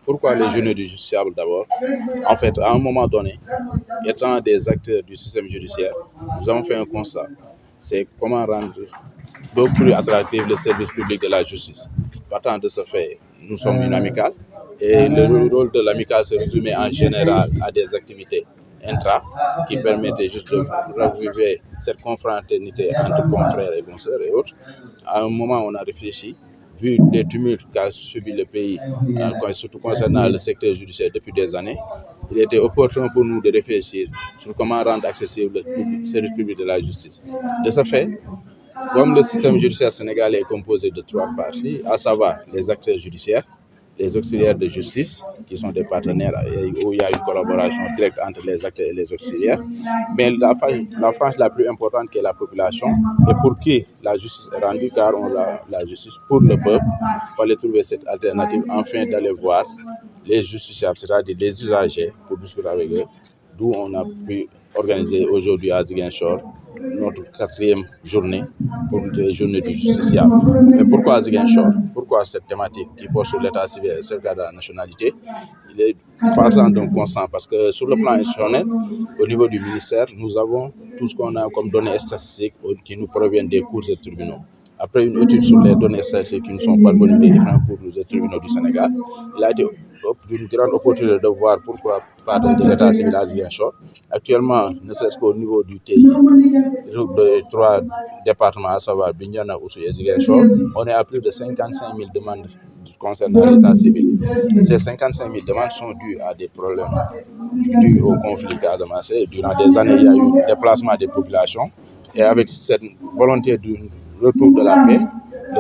Pourquoi les journées du justiciable d'abord? En fait, à un moment donné, étant des acteurs du système judiciaire, nous avons fait un constat. C'est comment rendre beaucoup plus attractif le service public de la justice. Partant de ce fait, nous sommes une amicale et le rôle de l'amicale se résumait en général à des activités intra qui permettaient juste de raviver cette confraternité entre confrères et consoeurs et autres. À un moment, on a réfléchi, vu les tumultes qu'a subi le pays, surtout concernant le secteur judiciaire depuis des années, il était opportun pour nous de réfléchir sur comment rendre accessible le service public de la justice. De ce fait, comme le système judiciaire sénégalais est composé de trois parties, à savoir les acteurs judiciaires, les auxiliaires de justice, qui sont des partenaires où il y a une collaboration directe entre les acteurs et les auxiliaires, mais la frange la plus importante qui est la population, et pour qui la justice est rendue, car on a la justice pour le peuple, il fallait trouver cette alternative afin d'aller voir les justiciables, c'est-à-dire les usagers, pour discuter avec eux, d'où on a pu organiser aujourd'hui à Ziguinchor notre 4e journée pour les journées du justiciable. Mais pourquoi Ziguinchor? Pourquoi cette thématique qui porte sur l'état civil et sur la nationalité? Il est partant d'un constant parce que sur le plan institutionnel, au niveau du ministère, nous avons tout ce qu'on a comme données statistiques qui nous proviennent des cours et tribunaux. Après une étude sur les données statistiques qui nous sont parvenues des différents cours et tribunaux du Sénégal, il a été d'une grande opportunité de voir pourquoi parler de l'état civil à Ziguinchor. Actuellement, ne serait-ce qu'au niveau du TI, de 3 départements, à savoir Bignona, Oussouye et Ziguinchor, on est à plus de 55 000 demandes concernant l'état civil. Ces 55 000 demandes sont dues à des problèmes dus au conflit casamançais. Durant des années, il y a eu un déplacement des populations et avec cette volonté du retour de la paix,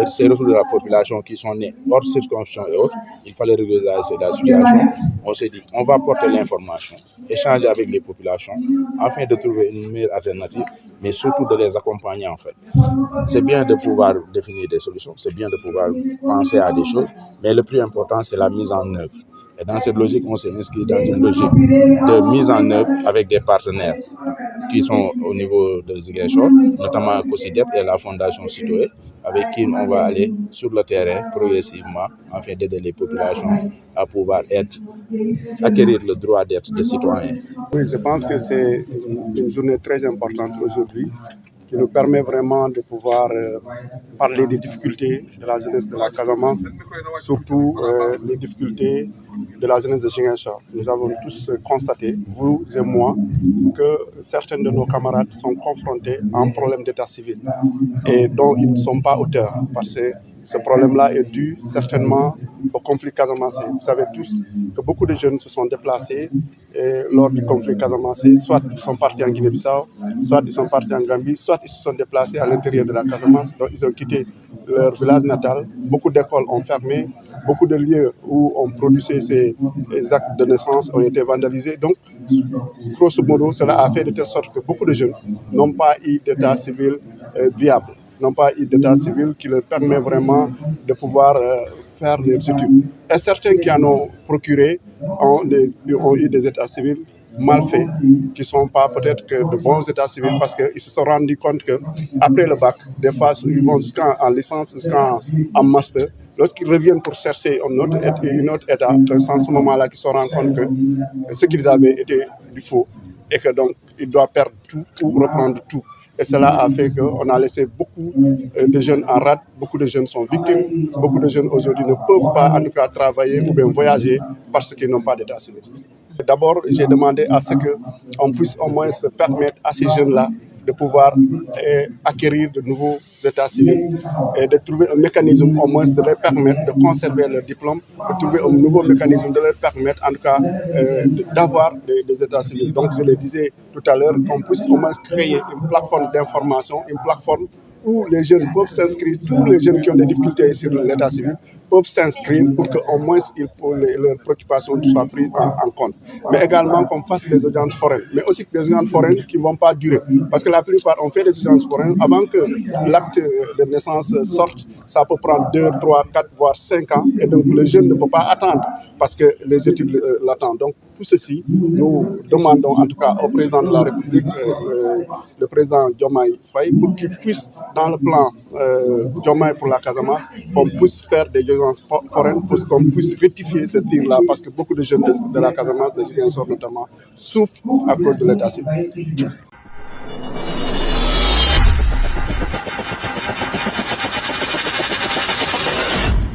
ces retours de la population qui sont nés hors circonscription et autres, il fallait régulariser la situation. On s'est dit, on va porter l'information, échanger avec les populations afin de trouver une meilleure alternative, mais surtout de les accompagner en fait. C'est bien de pouvoir définir des solutions, c'est bien de pouvoir penser à des choses, mais le plus important, c'est la mise en œuvre. Et dans cette logique, on s'est inscrit dans une logique de mise en œuvre avec des partenaires qui sont au niveau de Ziguinchor, notamment COSIDEP et la Fondation Citoyen, avec qui on va aller sur le terrain progressivement afin d'aider les populations à pouvoir acquérir le droit d'être des citoyens. Oui, je pense que c'est une journée très importante aujourd'hui qui nous permet vraiment de pouvoir parler des difficultés de la jeunesse de la Casamance, surtout les difficultés de la jeunesse de Ziguinchor. Nous avons tous constaté, vous et moi, que certains de nos camarades sont confrontés à un problème d'état civil et dont ils ne sont pas auteurs, parce que ce problème-là est dû certainement au conflit casamançais. Vous savez tous que beaucoup de jeunes se sont déplacés lors du conflit casamançais. Soit ils sont partis en Guinée-Bissau, soit ils sont partis en Gambie, soit ils se sont déplacés à l'intérieur de la Casamance. Donc ils ont quitté leur village natal. Beaucoup d'écoles ont fermé. Beaucoup de lieux où on produisait ces actes de naissance ont été vandalisés. Donc, grosso modo, cela a fait de telle sorte que beaucoup de jeunes n'ont pas eu d'état civil viable, n'ont pas eu d'état civil qui leur permet vraiment de pouvoir faire leurs études. Et certains qui en ont procuré ont eu des états civils mal faits, qui ne sont pas peut-être que de bons états civils parce qu'ils se sont rendus compte qu'après le bac, des fois, ils vont jusqu'en licence, jusqu'en master. Lorsqu'ils reviennent pour chercher un autre état, c'est en ce moment-là qu'ils se rendent compte que ce qu'ils avaient était du faux et que donc ils doivent perdre tout ou reprendre tout. Et cela a fait qu'on a laissé beaucoup de jeunes en rade, beaucoup de jeunes sont victimes, beaucoup de jeunes aujourd'hui ne peuvent pas en tout cas travailler ou bien voyager parce qu'ils n'ont pas d'état civil. D'abord, j'ai demandé à ce qu'on puisse au moins se permettre à ces jeunes-là de pouvoir acquérir de nouveaux états civils et de trouver un mécanisme au moins de leur permettre de conserver leur diplôme, de trouver un nouveau mécanisme de leur permettre en tout cas d'avoir des états civils. Donc je le disais tout à l'heure, qu'on puisse au moins créer une plateforme d'information, une plateforme où les jeunes peuvent s'inscrire, tous les jeunes qui ont des difficultés sur l'état civil peuvent s'inscrire pour qu'au moins leurs préoccupations soient prises en compte. Mais également qu'on fasse des audiences foraines, mais aussi des audiences foraines qui ne vont pas durer. Parce que la plupart, on fait des audiences foraines avant que l'acte de naissance sorte, ça peut prendre 2, 3, 4, voire 5 ans. Et donc le jeune ne peut pas attendre parce que les études l'attendent. Donc tout ceci, nous demandons en tout cas au président de la République, le président Diomaye Faye, pour qu'il puisse, dans le plan Diomaye pour la Casamance, qu'on puisse faire des présence foraine pour qu'on puisse rectifier ce tir-là, parce que beaucoup de jeunes de la Casamance, de Ziguinchor notamment, souffrent à cause de l'état civil.